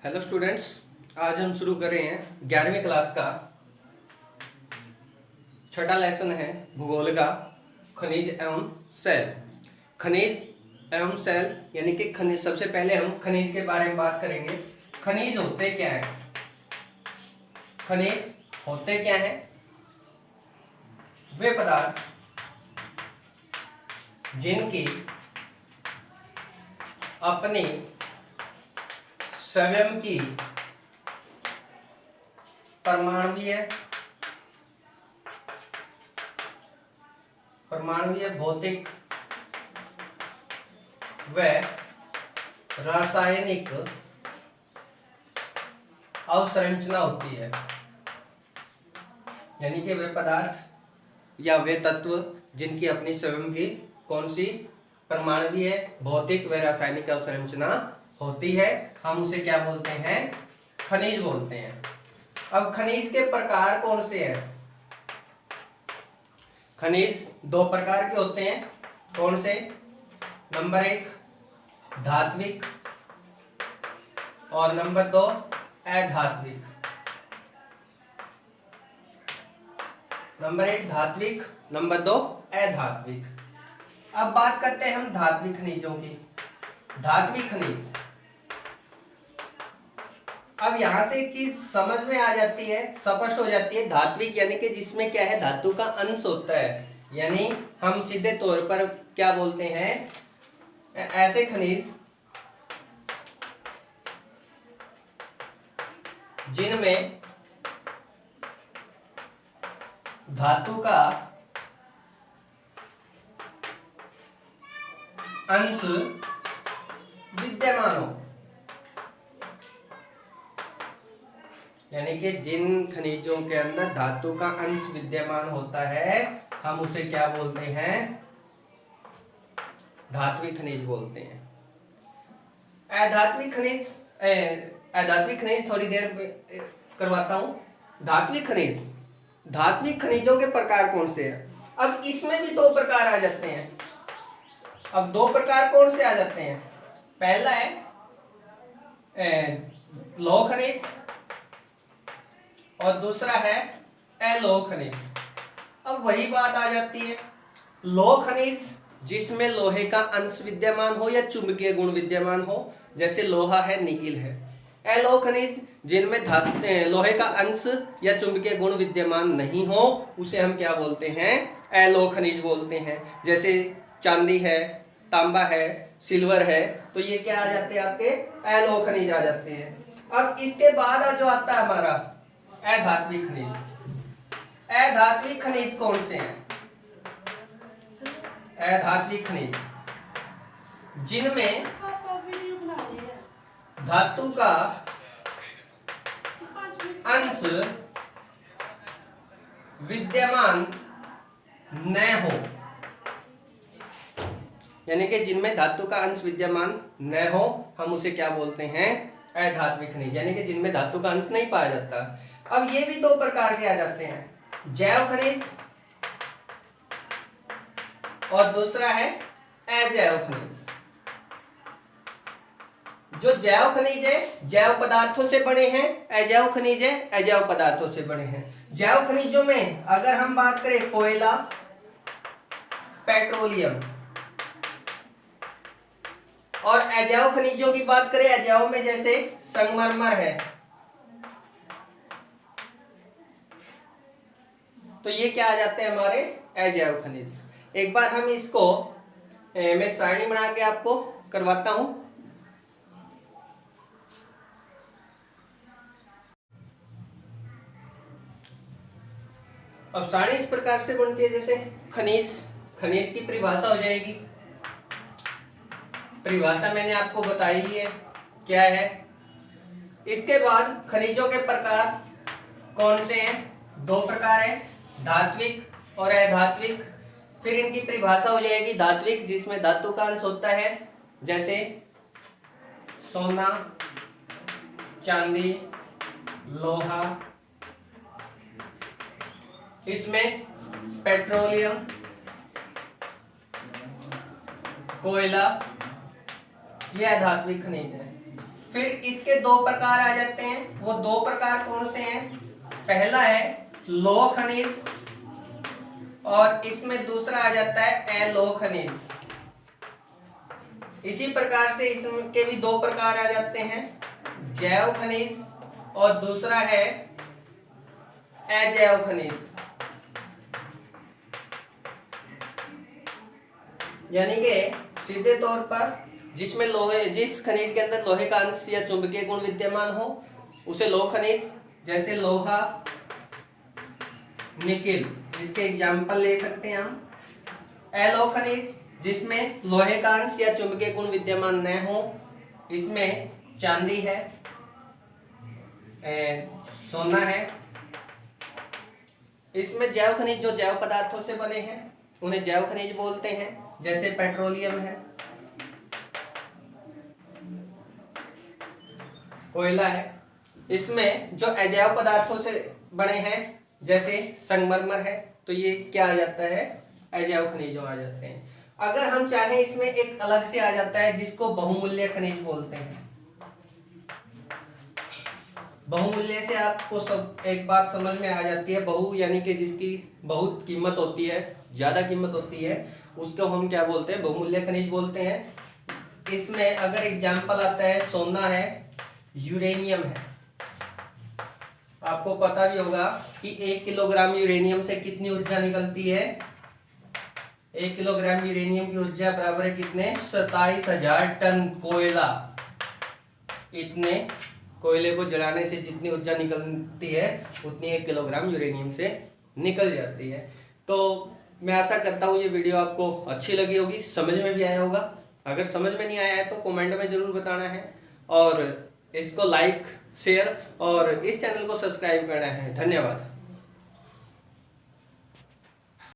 Hello students, आज हम शुरू कर रहे हैं 11वीं क्लास का छठा लेसन है भूगोल का खनिज एवं सेल। खनिज एवं सेल यानी कि खनिज। सबसे पहले हम खनिज के बारे में बात करेंगे। खनिज होते क्या हैं? खनिज होते क्या हैं? वे पदार्थ जिनकी अपनी स्वयं की परमाणुीय भौतिक व रासायनिक अवसंरचना होती है। यानी कि वे पदार्थ या वे तत्व जिनकी अपनी स्वयं की कौन सी परमाणुीय भौतिक व रासायनिक अवसंरचना होती है, हम उसे क्या बोलते हैं? खनिज बोलते हैं। अब खनिज के प्रकार कौन से हैं? खनिज दो प्रकार के होते हैं। कौन से? नंबर 1 धात्विक और नंबर 2 अधात्विक। नंबर 1 धात्विक, नंबर 2 अधात्विक। अब बात करते हैं हम धात्विक खनिजों की। धात्विक खनिज, अब यहां से एक चीज समझ में आ जाती है, स्पष्ट हो जाती है। धात्विक यानी कि जिसमें क्या है, धातु का अंश होता है। यानी हम सीधे तौर पर क्या बोलते हैं? ऐसे खनिज जिनमें धातु का अंश विद्यमान हो। यानी कि जिन खनिजों के अंदर धातु का अंश विद्यमान होता है, हम उसे क्या बोलते हैं? धात्विक खनिज बोलते हैं। अधात्विक खनिज थोड़ी देर करवाता हूं। धात्विक खनिजों के प्रकार कौन से हैं? अब इसमें भी दो प्रकार आ जाते हैं। अब दो प्रकार कौन से आ जाते हैं? पहला है लौह खनिज और दूसरा है अलोह खनिज। अब वही बात आ जाती है, लौह खनिज जिसमें लोहे का अंश विद्यमान हो या चुंबकीय गुण विद्यमान हो, जैसे लोहा है, निकिल है। अलोह खनिज जिनमें लोहे का अंश या चुंबकीय गुण विद्यमान नहीं हो, उसे हम क्या बोलते हैं? अलोह खनिज बोलते हैं। जैसे चांदी है, तांबा है, सिल्वर है, तो ये क्या आ जाते हैं? आपके अलोह खनिज आ जाते हैं। अब इसके बाद जो आता है हमारा अधात्विक खनिज। अधात्विक खनिज कौन से हैं? अधात्विक खनिज जिनमें धातु का अंश विद्यमान न हो। यानी कि जिनमें धातु का अंश विद्यमान न हो, हम उसे क्या बोलते हैं? अधात्विक खनिज। यानी कि जिनमें धातु का अंश नहीं पाया जाता। अब ये भी दो प्रकार के आ जाते हैं, जैव खनिज और दूसरा है अजैव खनिज। जो जैव खनिज है, जैव पदार्थों से बने हैं। अजैव खनिज है, अजैव पदार्थों से बने हैं। जैव खनिजों में अगर हम बात करें कोयला, पेट्रोलियम, और अजैव खनिजों की बात करें, अजैव में जैसे संगमरमर है, तो ये क्या आ जाते हैं? हमारे अजैव खनिज। एक बार हम इसको मैं सारणी बना के आपको करवाता हूं। अब सारणी इस प्रकार से बनती है, जैसे खनिज की परिभाषा हो जाएगी। परिभाषा मैंने आपको बताई है क्या है। इसके बाद खनिजों के प्रकार कौन से हैं? दो प्रकार हैं, धात्विक और अधात्विक। फिर इनकी परिभाषा हो जाएगी। धात्विक जिसमें धातु का अंश होता है, जैसे सोना, चांदी, लोहा। इसमें पेट्रोलियम, कोयला, ये अधात्विक खनिज है। फिर इसके दो प्रकार आ जाते हैं। वो दो प्रकार कौन से हैं? पहला है लौह खनिज और इसमें दूसरा आ जाता है अलोह खनिज। इसी प्रकार से इसके भी दो प्रकार आ जाते हैं, जैव खनिज और दूसरा है अजैव खनिज। यानी कि सीधे तौर पर जिस खनिज के अंदर लोहे का अंश या चुंबकीय गुण विद्यमान हो उसे लौह खनिज, जैसे लोहा, निकिल, इसके एग्जाम्पल ले सकते हैं हम। अलोह खनिज जिसमें लोहे का अंश या चुंबकीय गुण विद्यमान न हो, इसमें चांदी है, सोना है। इसमें जैव खनिज जो जैव पदार्थों से बने हैं उन्हें जैव खनिज बोलते हैं, जैसे पेट्रोलियम है, कोयला है। इसमें जो अजैव पदार्थों से बने हैं जैसे संगमरमर है, तो ये क्या आ जाता है? अजैव खनिजों आ जाते हैं। अगर हम चाहें इसमें एक अलग से आ जाता है जिसको बहुमूल्य खनिज बोलते हैं। बहुमूल्य से आपको सब एक बात समझ में आ जाती है। बहु यानी कि जिसकी बहुत कीमत होती है, ज्यादा कीमत होती है, उसको हम क्या बोलते हैं? बहुमूल्य खनिज बोलते हैं। इसमें अगर एग्जाम्पल आता है सोना है, यूरेनियम है। आपको पता भी होगा कि 1 किलोग्राम यूरेनियम से कितनी ऊर्जा निकलती है? 1 किलोग्राम यूरेनियम की ऊर्जा बराबर है कितने? 27,000 टन कोयला। इतने कोयले को जलाने से जितनी ऊर्जा निकलती है उतनी 1 किलोग्राम यूरेनियम से निकल जाती है। तो मैं आशा करता हूँ ये वीडियो आपको अच्छी लगी होगी, समझ में भी आया होगा। अगर समझ में नहीं आया है तो कमेंट में जरूर बताना है, और इसको लाइक, शेयर और इस चैनल को सब्सक्राइब करना है। धन्यवाद।